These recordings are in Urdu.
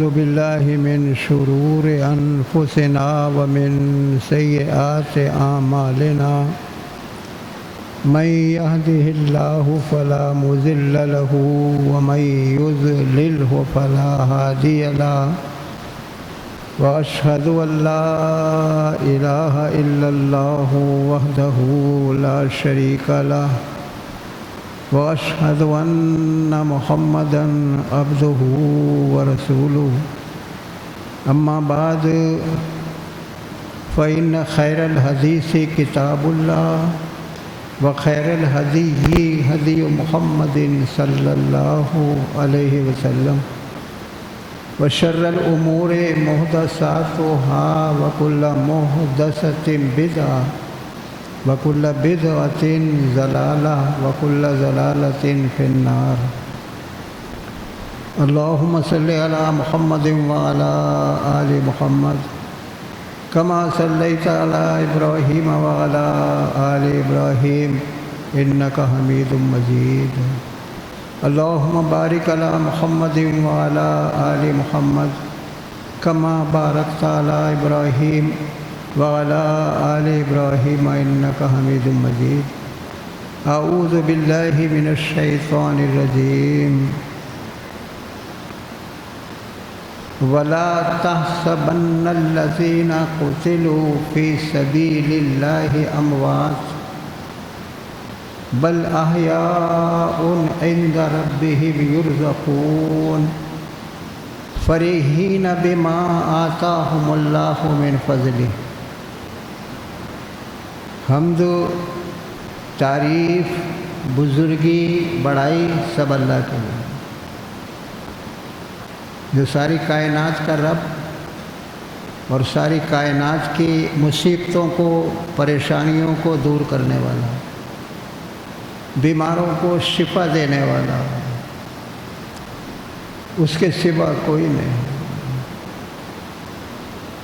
أعوذ بالله من شرور أنفسنا ومن سيئات أعمالنا من يهده الله فلا مضل له ومن يضلله فلا هادي له وأشهد أن لا إله إلا الله وحده لا شريك له وأشهد أن محمدًا عبده ورسوله أما بعد فإن خير الحديث كتاب الله وخير الهدي هدي محمد صلى الله عليه وسلم وشر الأمور محدثاتها وكل محدثة بدعة وكل بدعة ضلالة وكل ضلالة في النار اللهم صل على محمد وعلى آل محمد كما صليت على إبراهيم وعلى آل إبراهيم إنك حميد مجيد اللهم بارك على محمد وعلى آل محمد كما باركت على إبراهيم وعلى آل إبراهيم إنك حميد مجيد أعوذ بالله من الشيطان الرجيم ولا تحسبن الذين قتلوا في سبيل الله أموات بل أحياء عند ربهم يرزقون فرحين بما آتاهم الله من فضله حمد تعریف بزرگی بڑائی سب اللہ کے لیے جو ساری کائنات کا رب اور ساری کائنات کی مصیبتوں کو پریشانیوں کو دور کرنے والا بیماروں کو شفا دینے والا اس کے سوا کوئی نہیں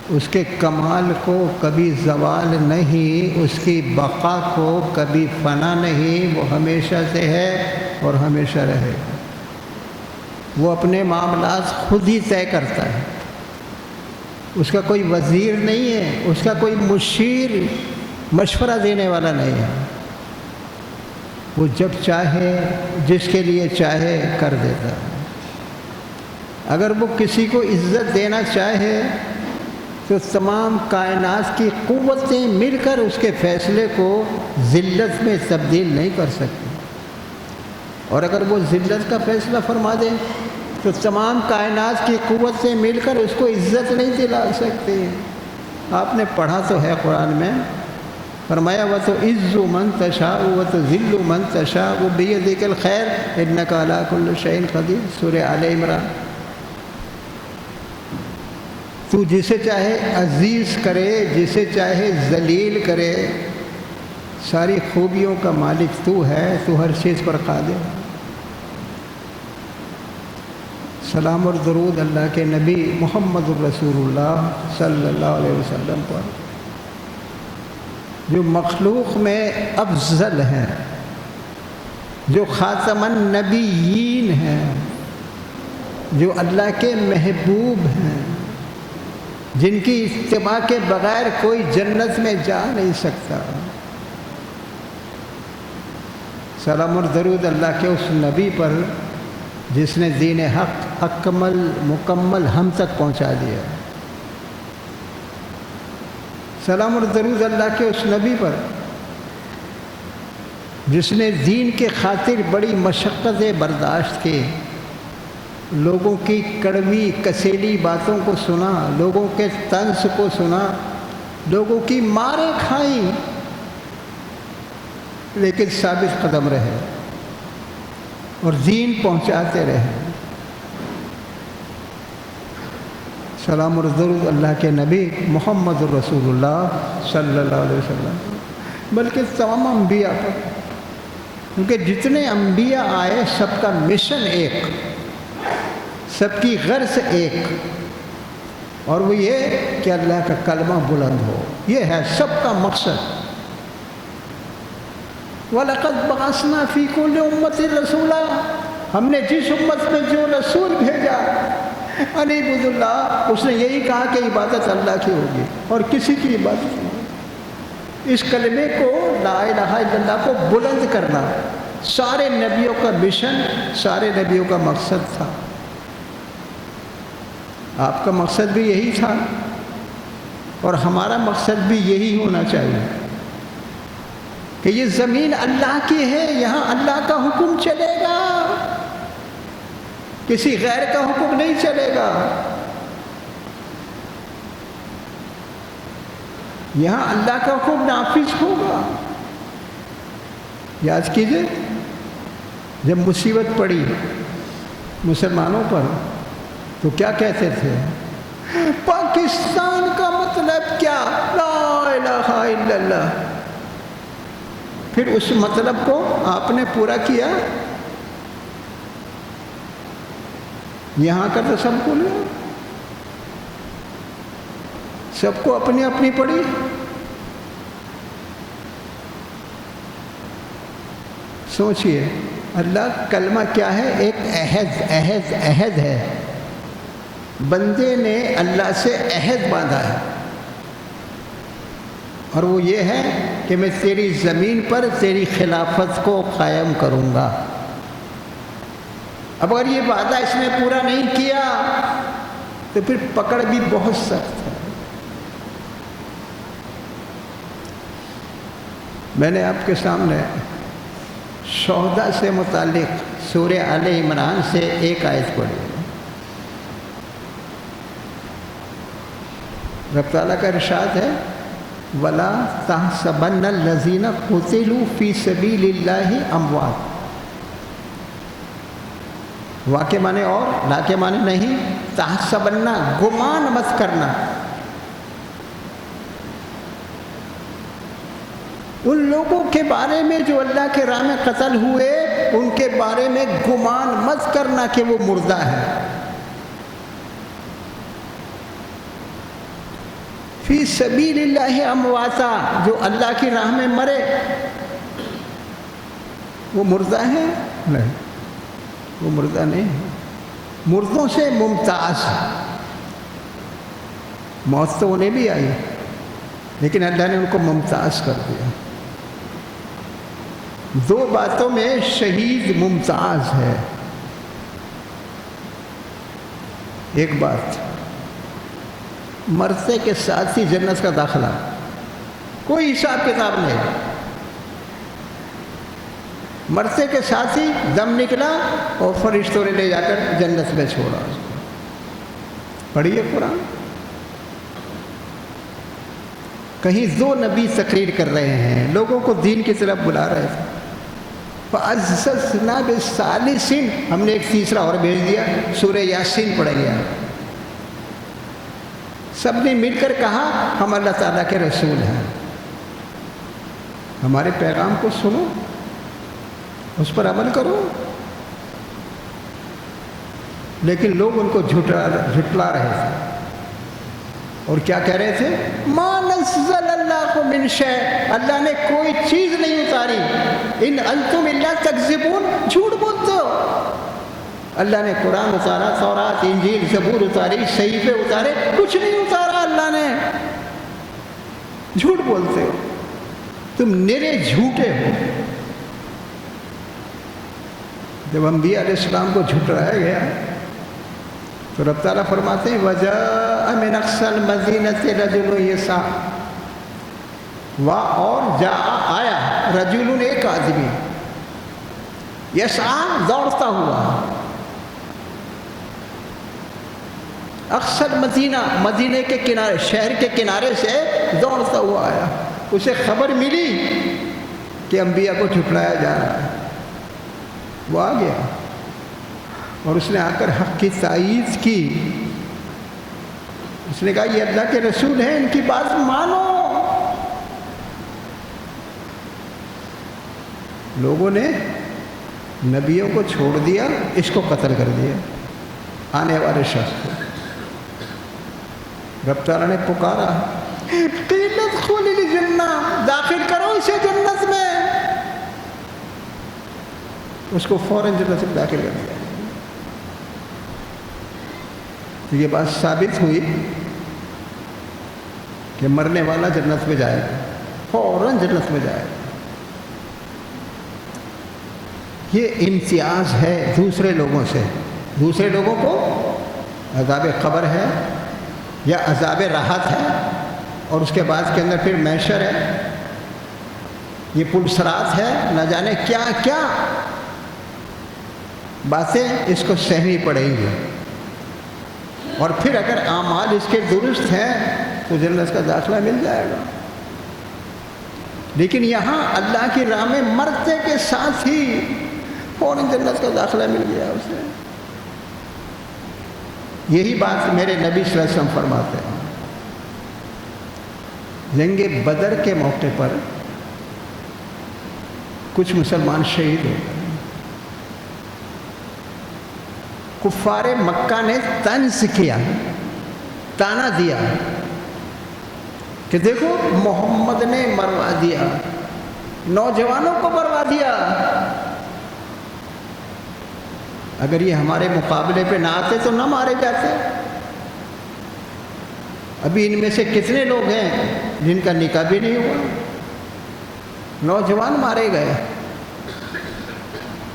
اس کے کمال کو کبھی زوال نہیں اس کی بقا کو کبھی فنا نہیں وہ ہمیشہ سے ہے اور ہمیشہ رہے گا وہ اپنے معاملات خود ہی طے کرتا ہے اس کا کوئی وزیر نہیں ہے اس کا کوئی مشیر مشورہ دینے والا نہیں ہے وہ جب چاہے جس کے لیے چاہے کر دیتا ہے اگر وہ کسی کو عزت دینا چاہے تو تمام کائنات کی قوتیں مل کر اس کے فیصلے کو ذلت میں تبدیل نہیں کر سکتی اور اگر وہ ذلت کا فیصلہ فرما دے تو تمام کائنات کی قوتیں مل کر اس کو عزت نہیں دلا سکتی آپ نے پڑھا تو ہے قرآن میں فرمایا وَتُعِزُّ مَن تَشَاءُ وَتُذِلُّ مَن تَشَاءُ بِيَدِكَ الْخَيْرُ إِنَّكَ عَلَىٰ كُلِّ شَيْءٍ قَدِيرٌ سورہ آل عمران تو جسے چاہے عزیز کرے جسے چاہے ذلیل کرے ساری خوبیوں کا مالک تو ہے تو ہر چیز پر قادر سلام اور درود اللہ کے نبی محمد الرسول اللہ صلی اللہ علیہ وسلم پر جو مخلوق میں افضل ہیں جو خاتم النبیین ہیں جو اللہ کے محبوب ہیں جن کی اتباع کے بغیر کوئی جنت میں جا نہیں سکتا سلام اور درود اللہ کے اس نبی پر جس نے دین حق اکمل مکمل ہم تک پہنچا دیا سلام اور درود اللہ کے اس نبی پر جس نے دین کے خاطر بڑی مشقتیں برداشت کی لوگوں کی کڑوی کسیلی باتوں کو سنا لوگوں کے طنز کو سنا لوگوں کی ماریں کھائیں لیکن ثابت قدم رہے اور دین پہنچاتے رہے سلام اور درود اللہ کے نبی محمد الرسول اللہ صلی اللہ علیہ وسلم بلکہ تمام انبیاء پر کیونکہ جتنے انبیاء آئے سب کا مشن ایک سب کی غرض ایک اور وہ یہ کہ اللہ کا کلمہ بلند ہو یہ ہے سب کا مقصد وَلَقَدْ بَعَثْنَا فِي كُلِّ أُمَّةٍ رَسُولًا ہم نے جس امت میں جو رسول بھیجا انیبود اللہ، اس نے یہی کہا کہ عبادت اللہ کی ہوگی اور کسی کی عبادت نہیں. اس کلمے کو، لا الہ الا اللہ کو بلند کرنا سارے نبیوں کا مشن، سارے نبیوں کا مقصد تھا. آپ کا مقصد بھی یہی تھا اور ہمارا مقصد بھی یہی ہونا چاہیے کہ یہ زمین اللہ کی ہے، یہاں اللہ کا حکم چلے گا، کسی غیر کا حکم نہیں چلے گا. یہاں اللہ کا حکم نافذ ہوگا. یاد کیجئے جب مصیبت پڑی مسلمانوں پر تو کیا کہتے تھے؟ پاکستان کا مطلب کیا؟ لا الہ الا اللہ. پھر اس مطلب کو آپ نے پورا کیا. یہاں کا تو سب کو لیا، سب کو اپنی اپنی پڑی. سوچئے اللہ کلمہ کیا ہے؟ ایک عہد ہے. بندے نے اللہ سے عہد باندھا ہے اور وہ یہ ہے کہ میں تیری زمین پر تیری خلافت کو قائم کروں گا. اب اگر یہ وعدہ اس نے پورا نہیں کیا تو پھر پکڑ بھی بہت سخت ہے. میں نے آپ کے سامنے شہداء سے متعلق سورہ آل عمران سے ایک آیت پڑھی. رب تعالیٰ کا ارشاد ہے وَلَا تَحْسَبَنَّ الَّذِينَ قُتِلُوا فِي سَبِيلِ اللَّهِ أَمْوَاتٌ. واقع معنی اور لا کے معنی نہیں. تحسبن، گمان مت کرنا. ان لوگوں کے بارے میں جو اللہ کے راہ میں قتل ہوئے، ان کے بارے میں گمان مت کرنا کہ وہ مردہ ہے. فی سبیل اللہ امواتا، جو اللہ کی راہ میں مرے وہ مردہ ہے؟ نہیں، وہ مردہ نہیں ہے. مردوں سے ممتاز. موت تو انہیں بھی آئی لیکن اللہ نے ان کو ممتاز کر دیا. دو باتوں میں شہید ممتاز ہے. ایک بات، مرتے کے ساتھ ہی جنت کا داخلہ، کوئی حساب کتاب نہیں. مرتے کے ساتھ ہی دم نکلا اور فرشتوں نے لے جا کر جنت میں چھوڑا. پڑھیے قرآن. کہیں دو نبی تقریر کر رہے ہیں، لوگوں کو دین کی طرف بلا رہے تھے. فَأَزَّزْنَا بِالثَّالِثِ، ہم نے ایک تیسرا اور بھیج دیا. سورہ یاسین پڑھیں گے. سب نے مل کر کہا ہم اللہ تعالیٰ کے رسول ہیں، ہمارے پیغام کو سنو، اس پر عمل کرو. لیکن لوگ ان کو جھٹلا رہے تھے اور کیا کہہ رہے تھے؟ ما نزل اللہ من شیء، اللہ نے کوئی چیز نہیں اتاری. ان انتم الا تکذبون، جھوٹ بولتے ہو. اللہ نے قرآن اتارا، تورات، انجیل، زبور اتاری، صحیفے اتارے، کچھ نہیں اتارا اللہ نے. جھوٹ بولتے ہو، تم نرے جھوٹے ہو. جب انبیاء علیہ السلام کو جھٹلایا گیا تو رب تعالیٰ فرماتے ہیں وَجَاءَ مِنْ أَقْصَى الْمَدِينَةِ رَجُلٌ يَسْعَىٰ. اور جاء آیا، رجل ایک آدمی، یسعیٰ دوڑتا ہوا. اقصی المدینہ، مدینے کے کنارے، شہر کے کنارے سے دوڑتا ہوا آیا. اسے خبر ملی کہ انبیاء کو جھٹلایا جا رہا ہے. وہ آ گیا اور اس نے آ کر حق کی تائید کی. اس نے کہا یہ اللہ کے رسول ہیں، ان کی بات مانو. لوگوں نے نبیوں کو چھوڑ دیا، اس کو قتل کر دیا، آنے والے شخص کو. رب تعالیٰ نے پکارا قیل ادخل الجنہ، داخل کرو اسے جنت میں. اس کو فوراً جنت میں داخل کر دیا. تو یہ بات ثابت ہوئی کہ مرنے والا جنت میں جائے گا، فوراً جنت میں جائے گا۔ یہ امتیاز ہے دوسرے لوگوں سے۔ دوسرے لوگوں کو عذاب قبر ہے یا عذاب راحت ہے، اور اس کے بعد کے اندر پھر محشر ہے، یہ پل صراط ہے، نہ جانے کیا کیا باتیں اس کو سہنی پڑیں گی، اور پھر اگر اعمال اس کے درست ہیں تو جنت کا داخلہ مل جائے گا۔ لیکن یہاں اللہ کی راہ میں مرتے کے ساتھ ہی فوراً جنت کا داخلہ مل گیا اسے۔ یہی بات میرے نبی صلی اللہ علیہ وسلم فرماتے ہیں۔ جنگ بدر کے موقع پر کچھ مسلمان شہید ہو گئے۔ کفار مکہ نے طنز کیا، تانا دیا کہ دیکھو محمد نے مروا دیا، نوجوانوں کو مروا دیا۔ اگر یہ ہمارے مقابلے پہ نہ آتے تو نہ مارے جاتے۔ ابھی ان میں سے کتنے لوگ ہیں جن کا نکاح بھی نہیں ہوا، نوجوان مارے گئے۔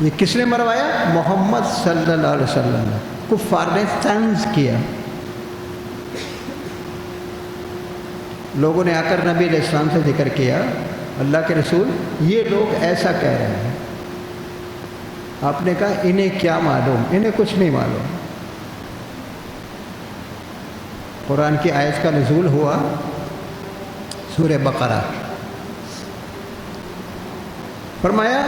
یہ کس نے مروایا؟ محمد صلی اللہ علیہ وسلم نے۔ کفار نے طنز کیا۔ لوگوں نے آ کر نبی علیہ السلام سے ذکر کیا، اللہ کے رسول یہ لوگ ایسا کہہ رہے ہیں۔ آپ نے کہا انہیں کیا معلوم، انہیں کچھ نہیں معلوم۔ قرآن کی آیت کا نزول ہوا سورہ بقرہ، فرمایا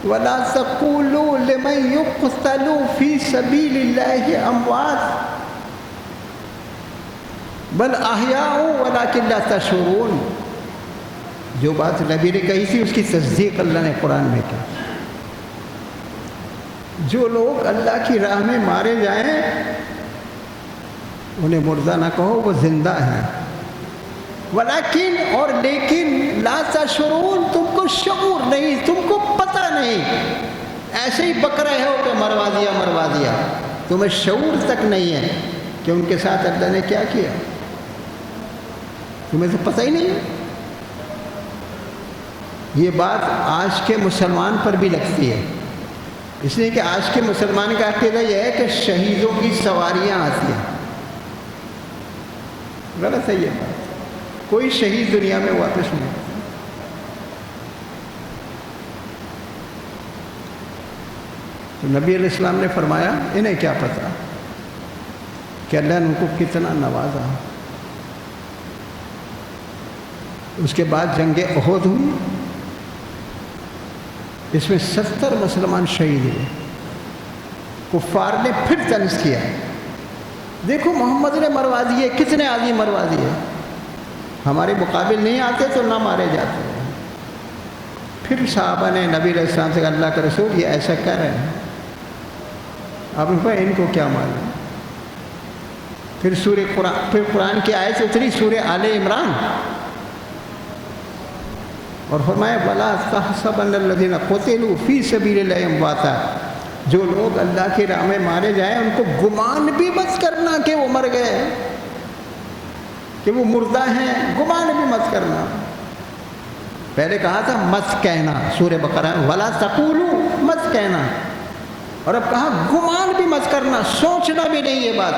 وَلَا تَقُولُوا لِمَنْ يُقْتَلُ فِي سَبِيلِ اللَّهِ أَمْوَاتٌ بَلْ أَحْيَاءٌ وَلَكِنْ لَا تَشْعُرُونَ۔ جو بات نبی نے کہی تھی اس کی تصدیق اللہ نے قرآن میں کی۔ جو لوگ اللہ کی راہ میں مارے جائیں انہیں مردہ نہ کہو، وہ زندہ ہیں۔ ولیکن اور لیکن لا تشعرون، تم کو شعور نہیں، تم کو پتہ نہیں، ایسے ہی بک رہے ہو کہ مروا دیا مروا دیا، تمہیں شعور تک نہیں ہے کہ ان کے ساتھ اللہ نے کیا کیا، تمہیں تو پتہ ہی نہیں ہے۔ یہ بات آج کے مسلمان پر بھی لگتی ہے، اس لیے کہ آج کے مسلمان کا عقیدہ یہ ہے کہ شہیدوں کی سواریاں آتی ہیں۔ غلط ہے یہ بات، کوئی شہید دنیا میں واپس نہیں۔ تو نبی علیہ السلام نے فرمایا انہیں کیا پتہ کہ اللہ نے ان کو کتنا نوازا۔ اس کے بعد جنگ احد ہوئی، اس میں 70 مسلمان شہید ہوئے۔ کفار نے پھر طنز کیا، دیکھو محمد نے مروا دیے، کتنے آدمی مروا دیے، ہمارے مقابل نہیں آتے تو نہ مارے جاتے۔ پھر صحابہ نے نبی علیہ السلام سے کہا اللہ کا رسول یہ ایسا کر رہے ہیں، آپ نے کہا ان کو کیا معلوم۔ پھر قرآن کی آیت اتری سورہ آل عمران، اور فرمایا وَلَا تَحْسَبَنَّ الَّذِينَ قُتِلُوا فِي سَبِيلِ اللَّهِ أَمْوَاتًا، جو لوگ اللہ کی راہ میں مارے جائیں ان کو گمان بھی مت کرنا کہ وہ مر گئے، کہ وہ مردہ ہیں، گمان بھی مت کرنا۔ پہلے کہا تھا مت کہنا سورہ بقرہ وَلَا تَقُولُوا، مت کہنا، اور اب کہا گمان بھی مت کرنا، سوچنا بھی نہیں یہ بات۔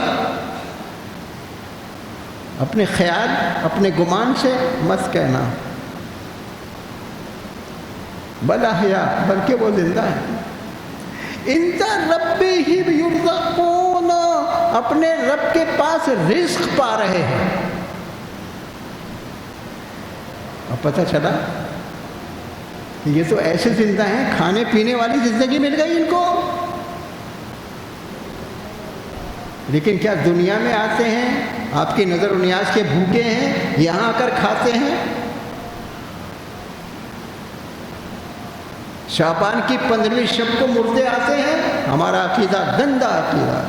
اپنے خیال اپنے گمان سے مت کہنا۔ بل احیاء، بلکہ وہ زندہ ہے۔ عند ربہم یرزقون، اپنے رب کے پاس رزق پا رہے ہیں۔ اب پتہ چلا کہ یہ تو ایسے زندہ ہیں کھانے پینے والی زندگی مل گئی ان کو، لیکن کیا دنیا میں آتے ہیں آپ کی نظر و نیاز کے بھوکے ہیں، یہاں آ کر کھاتے ہیں؟ شعبان کی 15ویں شب کو مردے آتے ہیں؟ ہمارا عقیدہ گندا عقیدہ۔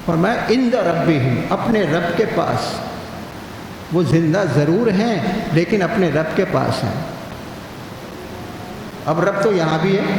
فرمایا عند ربہم، اپنے رب کے پاس، وہ زندہ ضرور ہیں لیکن اپنے رب کے پاس ہیں۔ اب رب تو یہاں بھی ہے،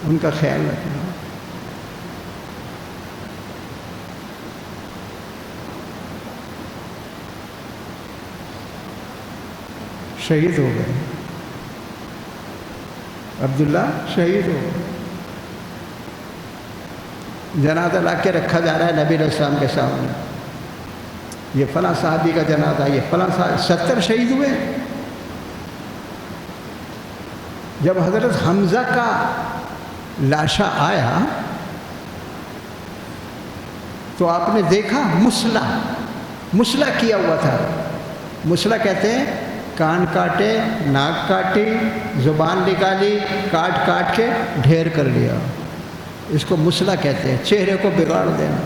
ان کا خیال رکھنا. شہید ہو گئے، عبداللہ شہید ہو گئے. جنازہ لا کے رکھا جا رہا ہے نبی علیہ السلام کے سامنے. یہ فلاں صحابی کا جنازہ، یہ فلاں صحابی، 70 شہید ہوئے. جب حضرت حمزہ کا لاشا آیا تو آپ نے دیکھا مسلح کیا ہوا تھا. مسلح کہتے ہیں کان کاٹے، ناک کاٹی، زبان نکالی، کاٹ کاٹ کے ڈھیر کر لیا. اس کو مسلح کہتے ہیں، چہرے کو بگاڑ دینا.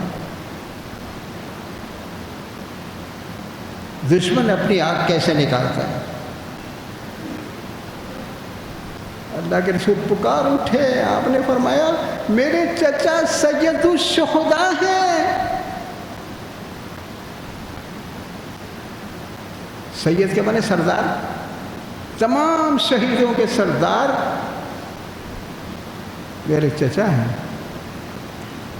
دشمن اپنی آنکھ کیسے نکالتا ہے. اللہ کے رسول پکار اٹھے، آپ نے فرمایا میرے چچا سید الشہداء ہیں. سید کے معنی سردار، تمام شہیدوں کے سردار میرے چچا ہیں.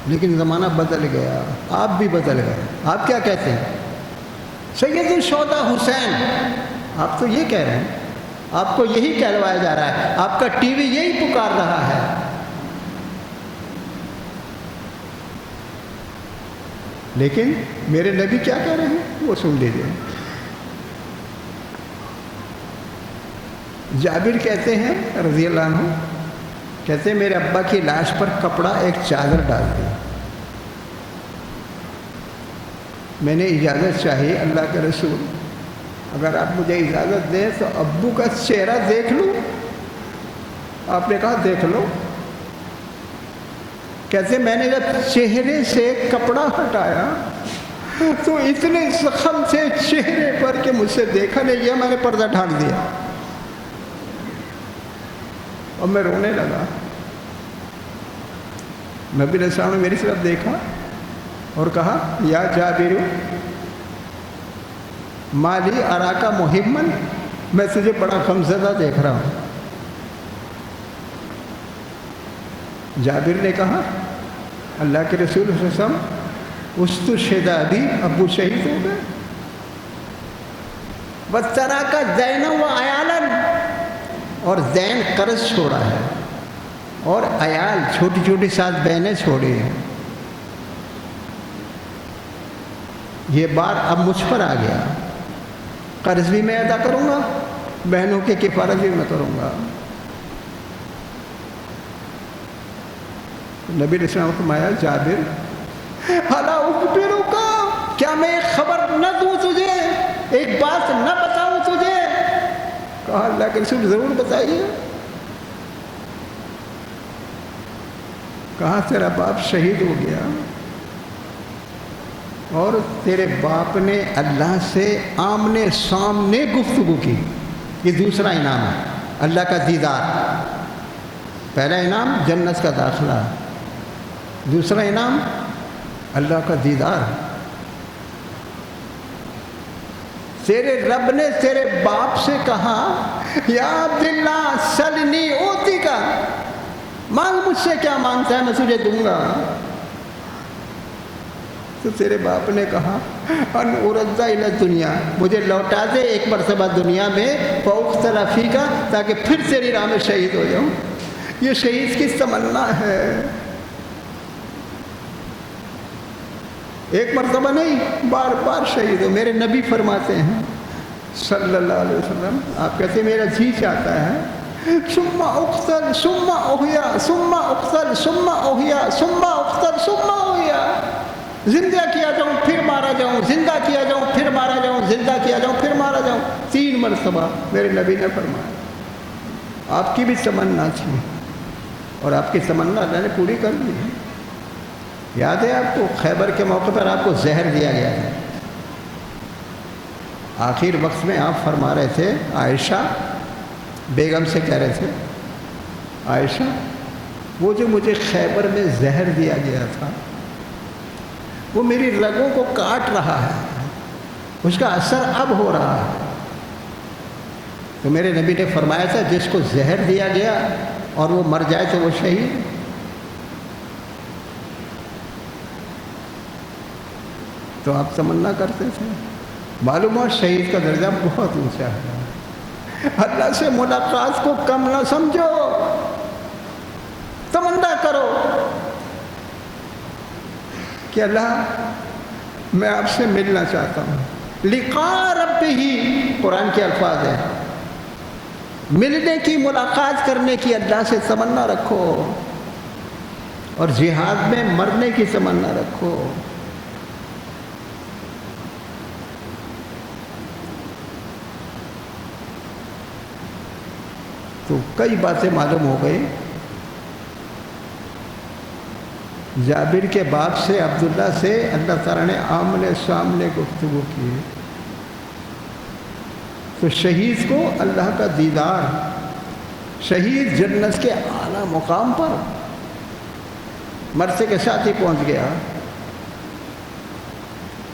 لیکن زمانہ بدل گیا، آپ بھی بدل گئے. آپ کیا کہتے ہیں؟ سید الشہداء حسین. آپ تو یہ کہہ رہے ہیں، آپ کو یہی کہلوایا جا رہا ہے، آپ کا ٹی وی یہی پکار رہا ہے. لیکن میرے نبی کیا کہہ رہے ہیں وہ سن لیجیے. جابر کہتے ہیں رضی اللہ عنہ، کہتے ہیں میرے ابا کی لاش پر کپڑا ایک چادر ڈال دی. میں نے اجازت چاہی، اللہ کے رسول اگر آپ مجھے اجازت دیں تو ابو کا چہرہ دیکھ لوں. آپ نے کہا دیکھ لو. کہتے میں نے جب چہرے سے کپڑا ہٹایا تو اتنے زخم تھے چہرے پر کہ مجھ سے دیکھا نہیں گیا. میں نے پردہ ڈھانپ دیا اور میں رونے لگا. نبی علیہ السلام نے میری طرف دیکھا اور کہا یا جابر مالی اراکا محمن، میں تجھے بڑا غمزدہ دیکھ رہا ہوں. جابر نے کہا اللہ کے رسول صلی اللہ علیہ وسلم استشہد ابی، ابو شہید ہو گئے. وتراکا زین و عیالا، اور زین قرض چھوڑا ہے اور عیال چھوٹی چھوٹی 7 بہنیں چھوڑی ہیں. یہ بار اب مجھ پر آ گیا، قرض بھی میں ادا کروں گا، بہنوں کی کفارت بھی میں کروں گا. نبی علیہ السلام کو فرمایا جابر الا اخبرک، کیا میں ایک خبر نہ دوں تجھے، ایک بات نہ بتاؤں تجھے؟ کہا اللہ کے رسول ضرور بتائیے. کہا تیرا باپ شہید ہو گیا اور تیرے باپ نے اللہ سے آمنے سامنے گفتگو کی. یہ دوسرا انعام ہے، اللہ کا دیدار. پہلا انعام جنت کا داخلہ، دوسرا انعام اللہ کا دیدار. تیرے رب نے تیرے باپ سے کہا یا عبداللہ سلنی اوتی کا، مانگ مجھ سے، کیا مانگتا ہے میں تجھے دوں گا. تو تیرے باپ نے کہا ان ارد الی دنیا، مجھے لوٹا دے ایک مرتبہ دنیا میں، فاقتل فیک، تاکہ پھر تیری راہ میں شہید ہو جاؤں. یہ شہید کی تمنا ہے. ایک مرتبہ نہیں، بار بار شہید ہو. میرے نبی فرماتے ہیں صلی اللہ علیہ وسلم، آپ کہتے ہیں میرا جی چاہتا ہے ثم اقتل ثم احیا ثم اقتل ثم احیا ثم اقتل ثم احیا، زندہ کیا جاؤں پھر مارا جاؤں، زندہ کیا جاؤں پھر مارا جاؤں، زندہ کیا جاؤں پھر مارا جاؤں. 3 مرتبہ میرے نبی نے فرمایا. آپ کی بھی تمنا تھی اور آپ کی تمنا اللہ نے پوری کر دی. یاد ہے آپ کو خیبر کے موقع پر آپ کو زہر دیا گیا تھا. آخر وقت میں آپ فرما رہے تھے، عائشہ بیگم سے کہہ رہے تھے عائشہ وہ جو مجھے خیبر میں زہر دیا گیا تھا وہ میری رگوں کو کاٹ رہا ہے، اس کا اثر اب ہو رہا ہے. تو میرے نبی نے فرمایا تھا جس کو زہر دیا گیا اور وہ مر جائے تو وہ شہید. تو آپ تمنا کرتے تھے. معلوم ہو شہید کا درجہ بہت اونچا ہے. اللہ سے ملاقات کو کم نہ سمجھو، تمنا کرو کہ اللہ میں آپ سے ملنا چاہتا ہوں. لقاء ربہ قرآن کے الفاظ ہیں. ملنے کی، ملاقات کرنے کی اللہ سے تمنا رکھو، اور جہاد میں مرنے کی تمنا رکھو. تو کئی باتیں معلوم ہو گئی. جابر کے باپ سے، عبداللہ سے اللہ تعالیٰ نے آمنے سامنے گفتگو کی. تو شہید کو اللہ کا دیدار، شہید جنت کے اعلیٰ مقام پر مرتے کے ساتھ ہی پہنچ گیا.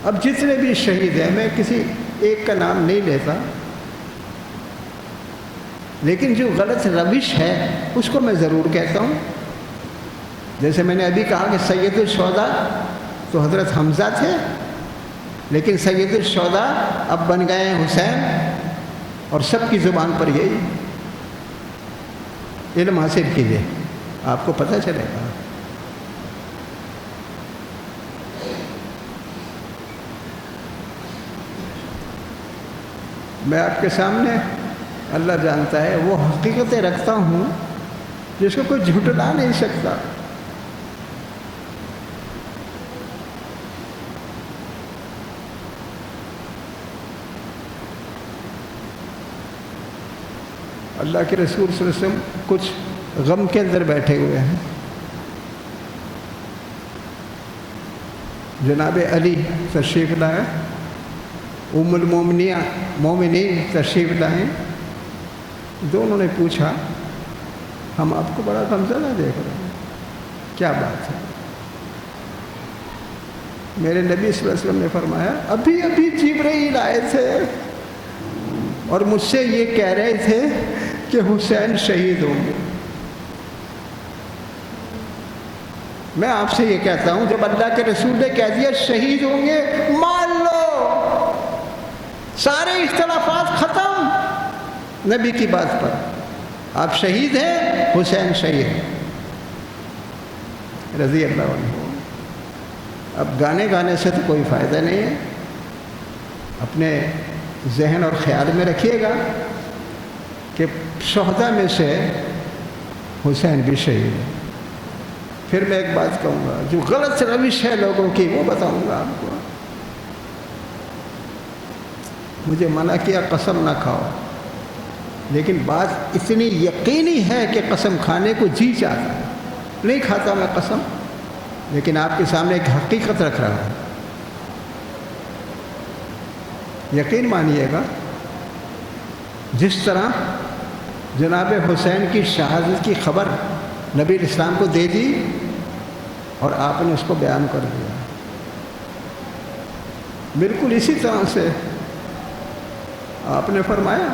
اب جتنے بھی شہید ہیں، میں کسی ایک کا نام نہیں لیتا، لیکن جو غلط روش ہے اس کو میں ضرور کہتا ہوں. جیسے میں نے ابھی کہا کہ سید الشہداء تو حضرت حمزہ تھے، لیکن سید الشہداء اب بن گئے ہیں حسین، اور سب کی زبان پر یہی. علم حاصل کیجیے، آپ کو پتہ چلے گا. میں آپ کے سامنے، اللہ جانتا ہے، وہ حقیقتیں رکھتا ہوں جس کو کوئی جھٹلا نہیں سکتا. اللہ کے رسول صلی اللہ علیہ وسلم کچھ غم کے اندر بیٹھے ہوئے ہیں. جناب علی تشریف لائے، ام المومنین تشریف لائیں. دونوں نے پوچھا ہم آپ کو بڑا غمزدہ دیکھ رہے ہیں، کیا بات ہے؟ میرے نبی صلی اللہ علیہ وسلم نے فرمایا ابھی جبرائیل آئے تھے اور مجھ سے یہ کہہ رہے تھے کہ حسین شہید ہوں گے. میں آپ سے یہ کہتا ہوں، جب اللہ کے رسول نے کہہ دیا شہید ہوں گے، مان لو، سارے اختلافات ختم نبی کی بات پر. آپ شہید ہیں، حسین شہید رضی اللہ عنہ. اب گانے سے تو کوئی فائدہ نہیں ہے. اپنے ذہن اور خیال میں رکھیے گا کہ شہداء میں سے حسین بھی شہید ہے. پھر میں ایک بات کہوں گا، جو غلط روش ہے لوگوں کی وہ بتاؤں گا آپ کو. مجھے منع کیا قسم نہ کھاؤ، لیکن بات اتنی یقینی ہے کہ قسم کھانے کو جی چاہتا ہے. نہیں کھاتا میں قسم، لیکن آپ کے سامنے ایک حقیقت رکھ رہا ہوں. یقین مانیے گا، جس طرح جناب حسین کی شہادت کی خبر نبی اسلام کو دے دی اور آپ نے اس کو بیان کر دیا، بالکل اسی طرح سے آپ نے فرمایا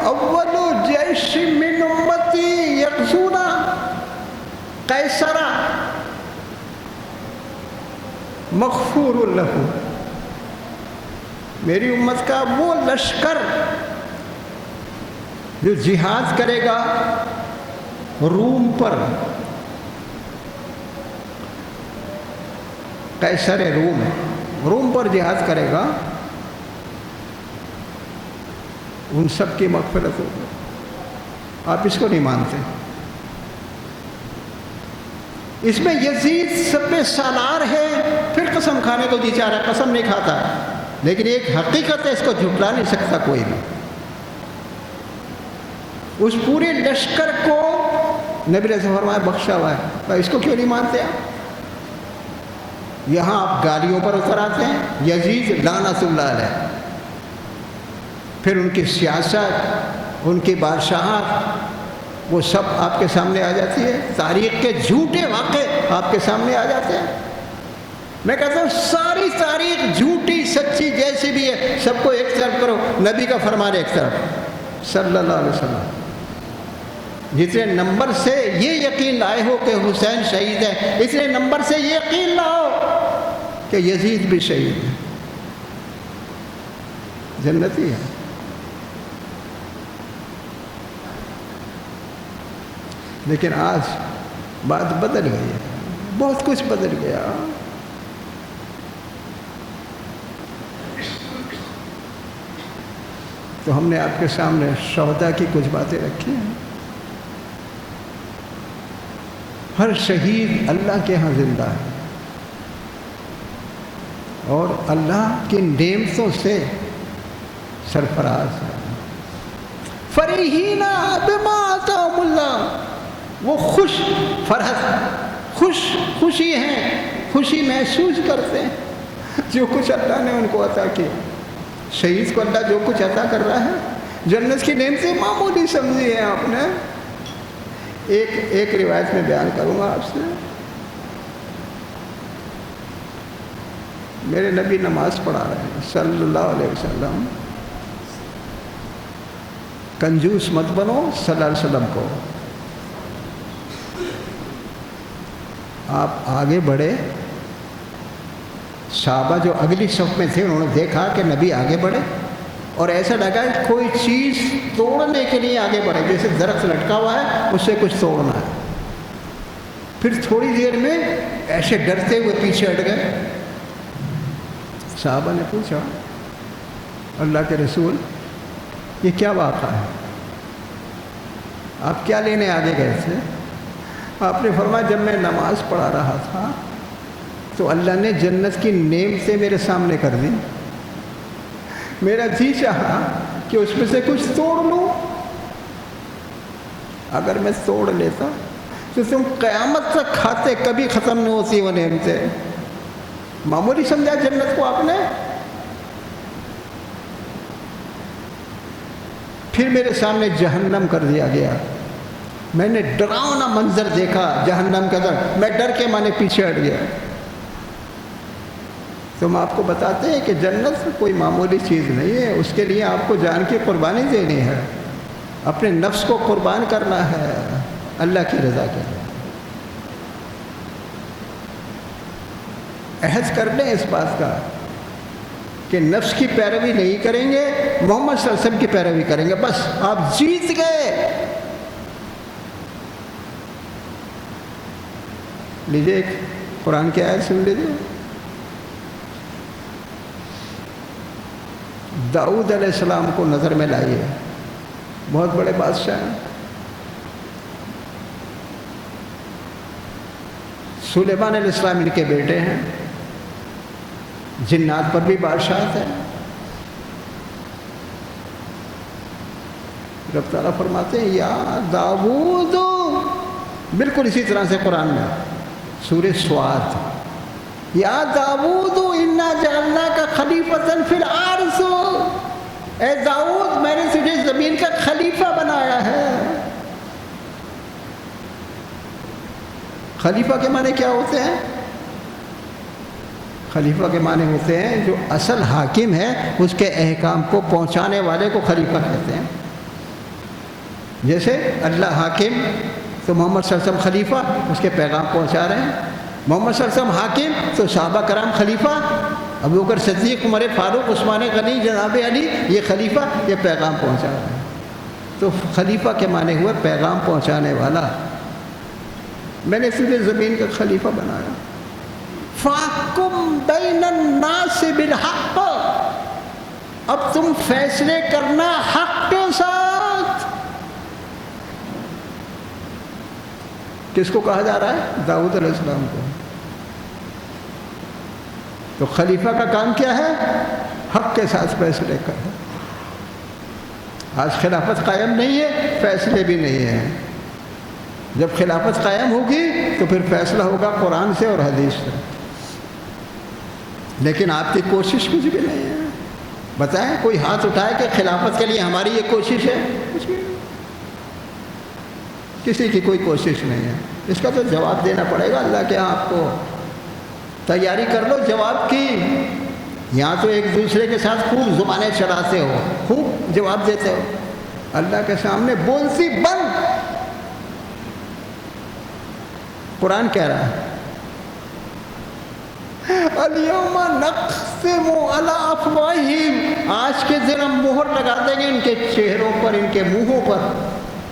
اول جیش من امتی یغزون قیصر مغفور لہ. میری امت کا وہ لشکر جو جہاد کرے گا روم پر، قیصر روم پر جہاد کرے گا، ان سب کی مغفرت ہوگی. آپ اس کو نہیں مانتے. اس میں یزید سب پہ سالار ہے، پھر قسم کھانے کو جی چاہ رہا، قسم نہیں کھاتا، لیکن ایک حقیقت ہے، اس کو جھٹلا نہیں سکتا کوئی بھی. اس پورے لشکر کو نبی نے فرمایا بخشا ہوا ہے. اس کو کیوں نہیں مانتے آپ؟ یہاں آپ گالیوں پر اتر آتے ہیں. یزید لعنت اللہ علیہ، پھر ان کی سیاست، ان کی بادشاہت، وہ سب آپ کے سامنے آ جاتی ہے. تاریخ کے جھوٹے واقعے آپ کے سامنے آ جاتے ہیں. میں کہتا ہوں ساری تاریخ جھوٹی سچی جیسی بھی ہے، سب کو ایک طرف کرو، نبی کا فرمان ایک طرف صلی اللہ علیہ وسلم. جتنے نمبر سے یہ یقین لائے ہو کہ حسین شہید ہے، اتنے نمبر سے یہ یقین لاؤ کہ یزید بھی شہید ہے، جنتی ہے۔ لیکن آج بات بدل گئی ہے، بہت کچھ بدل گیا۔ تو ہم نے آپ کے سامنے شہداء کی کچھ باتیں رکھی ہیں۔ ہر شہید اللہ کے ہاں زندہ ہے اور اللہ کی نعمتوں سے سرفراز ہے۔ فریحین بما آتاہم اللہ، وہ خوشی ہیں، خوشی محسوس کرتے ہیں جو کچھ اللہ نے ان کو عطا کیا۔ شہید کو اللہ جو کچھ عطا کر رہا ہے، جنت کی نعمتیں معمولی سمجھی ہیں آپ نے۔ ایک روایت میں بیان کروں گا آپ سے۔ میرے نبی نماز پڑھا رہے ہیں صلی اللہ علیہ وسلم، کنجوس مت بنو صلی اللہ علیہ وسلم کو۔ آپ آگے بڑھے، صحابہ جو اگلی صف میں تھے انہوں نے دیکھا کہ نبی آگے بڑھے اور ایسا لگا کہ کوئی چیز توڑنے کے لیے آگے بڑھے، جیسے درخت لٹکا ہوا ہے اس سے کچھ توڑنا ہے۔ پھر تھوڑی دیر میں ایسے ڈرتے ہوئے پیچھے ہٹ گئے۔ صحابہ نے پوچھا اللہ کے رسول یہ کیا واقعہ ہے، آپ کیا لینے آگے گئے تھے؟ آپ نے فرمایا جب میں نماز پڑھا رہا تھا تو اللہ نے جنت کی نعمتیں میرے سامنے کر دی، میرا جی چاہا کہ اس میں سے کچھ توڑ لوں، اگر میں توڑ لیتا تو تم قیامت تک کھاتے، کبھی ختم نہیں ہوتی وہ نعمتیں۔ معمولی سمجھا جنت کو آپ نے؟ پھر میرے سامنے جہنم کر دیا گیا، میں نے ڈراؤنا منظر دیکھا جہنم کا، میں ڈر کے مانے پیچھے ہٹ گیا۔ تو ہم آپ کو بتاتے ہیں کہ جنت کوئی معمولی چیز نہیں ہے، اس کے لیے آپ کو جان کی قربانی دینی ہے، اپنے نفس کو قربان کرنا ہے اللہ کی رضا کے لیے۔ عہد کر لیں اس بات کا کہ نفس کی پیروی نہیں کریں گے، محمد صلی اللہ علیہ وسلم کی پیروی کریں گے، بس آپ جیت گئے۔ لیجیے ایک قرآن کی آیت سن لیجیے۔ داؤد علیہ السلام کو نظر میں لائیے، بہت بڑے بادشاہ ہیں۔ سلیمان علیہ السلام ان کے بیٹے ہیں، جنات پر بھی بادشاہت ہے۔ رب تعالیٰ فرماتے ہیں یا داؤد، بالکل اسی طرح سے قرآن میں سورہ سواد، یا داؤد انا جعلناک خلیفۃ فی الارض، اے داؤد میں نے تجھے زمین کا خلیفہ بنایا ہے۔ خلیفہ کے معنی کیا ہوتے ہیں؟ خلیفہ کے معنی ہوتے ہیں جو اصل حاکم ہے اس کے احکام کو پہنچانے والے کو خلیفہ کہتے ہیں۔ جیسے اللہ حاکم تو محمد صلی اللہ علیہ وسلم خلیفہ، اس کے پیغام پہنچا رہے ہیں۔ محمد صلی اللہ علیہ وسلم حاکم تو صحابہ کرام خلیفہ، ابوبکر صدیق، عمر فاروق، عثمان غنی، جناب علی، یہ خلیفہ، یہ پیغام پہنچا رہے ہیں۔ تو خلیفہ کے معنی ہوئے پیغام پہنچانے والا۔ میں نے تجھے زمین کا خلیفہ بنایا۔ فَاحْكُمْ بَيْنَ النَّاسِ بِالْحَقِّ، اب تم فیصلے کرنا حق کے ساتھ۔ کس کو کہا جا رہا ہے؟ داؤد علیہ السلام کو۔ تو خلیفہ کا کام کیا ہے؟ حق کے ساتھ فیصلے کرنا۔ آج خلافت قائم نہیں ہے، فیصلے بھی نہیں ہیں۔ جب خلافت قائم ہوگی تو پھر فیصلہ ہوگا قرآن سے اور حدیث سے، لیکن آپ کی کوشش کچھ بھی نہیں ہے۔ بتائیں کوئی ہاتھ اٹھائے کہ خلافت کے لیے ہماری یہ کوشش ہے؟ کچھ بھی نہیں، کسی کی کوئی کوشش نہیں ہے۔ اس کا تو جواب دینا پڑے گا اللہ کے ہاں۔ آپ کو تیاری کر لو جواب کی۔ یہاں تو ایک دوسرے کے ساتھ خوب زبانیں چڑھاتے ہو، خوب جواب دیتے ہو، اللہ کے سامنے بولتی بند قرآن کہہ رہا ہے الیوم نختم علی افواہہم، آج کے دن ہم مہر لگا دیں گے ان کے چہروں پر، ان کے منہوں پر،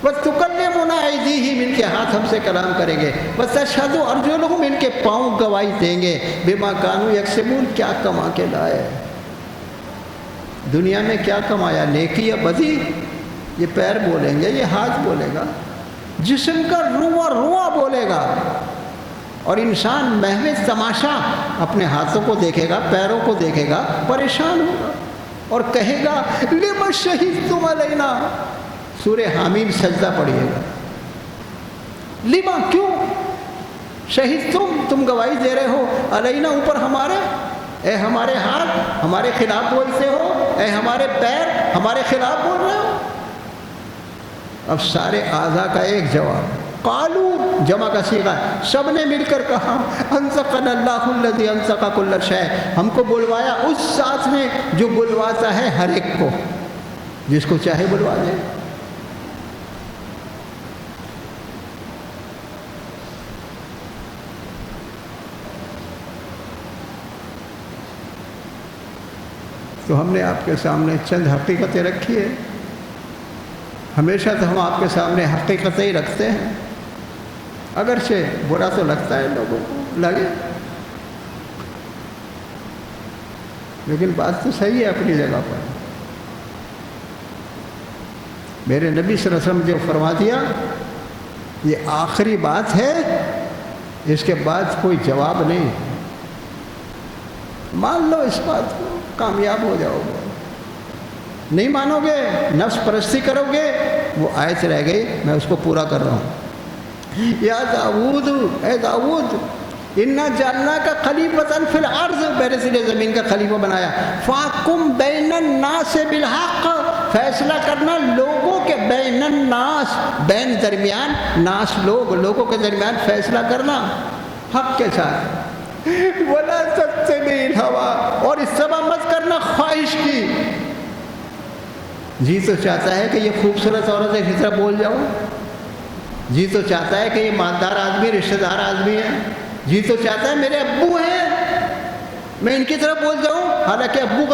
وتکلمنا ایدیہم، ان کے ہاتھ ہم سے کلام کریں گے، وتشہد ارجلہم، ان کے پاؤں گواہی دیں گے، بما کانوا یکسبون، کیا کما کے لائے، دنیا میں کیا کمایا، نیکی یا بدی، یہ پیر بولیں گے، یہ ہاتھ بولے گا، جسم کا رواں رواں بولے گا، اور انسان محو تماشا اپنے ہاتھوں کو دیکھے گا، پیروں کو دیکھے گا، پریشان ہوگا اور کہے گا لم شہدتم علینا، سورہ حامیم سجدہ پڑھیے گا، لما، کیوں، شہدتم، تم گواہی دے رہے ہو، علینا، اوپر ہمارے، اے ہمارے ہاتھ ہمارے خلاف بولتے ہو، اے ہمارے پیر ہمارے خلاف بول رہے ہو۔ اب سارے اعضاء کا ایک جواب، قالو، جمع کا صیغہ ہے، سب نے مل کر کہا انطقنا اللہ الذی انطق کل شیء، ہم کو بلوایا اس ذات نے جو بلواتا ہے ہر ایک کو، جس کو چاہے بلوا دے۔ تو ہم نے آپ کے سامنے چند حقیقتیں رکھی ہیں، ہمیشہ تو ہم آپ کے سامنے حقیقتیں ہی رکھتے ہیں، اگرچہ برا تو لگتا ہے لوگوں کو، لگے، لیکن بات تو صحیح ہے اپنی جگہ پر۔ میرے نبی صلی اللہ علیہ وسلم جو فرما دیا یہ آخری بات ہے، اس کے بعد کوئی جواب نہیں، مان لو اس بات کو، کامیاب ہو جاؤ گے، نہیں مانو گے، نفس پرستی کرو گے، وہ آیت رہ گئی، میں اس کو پورا کر رہا ہوں، یا داؤد، اے داؤد، انا جعلناک خلیفۃ فی الارض، میرے سے زمین کا خلیفہ بنایا، فاحکم بین الناس بالحق، فیصلہ کرنا لوگوں کے، بین الناس، بین درمیان، ناس لوگ، لوگوں کے درمیان فیصلہ کرنا حق کے ساتھ، ولا تتبع الہوی، اور اتباع مت کرنا خواہش کی، جی تو چاہتا ہے کہ یہ خوبصورت عورت ہے اس طرح بول جاؤں، جی تو چاہتا ہے کہ یہ مالدار آدمی، رشتہ دار آدمی ہے، جی تو چاہتا ہے میرے ابو ہیں میں ان کی طرف بول جاؤں، حالانکہ ابو کا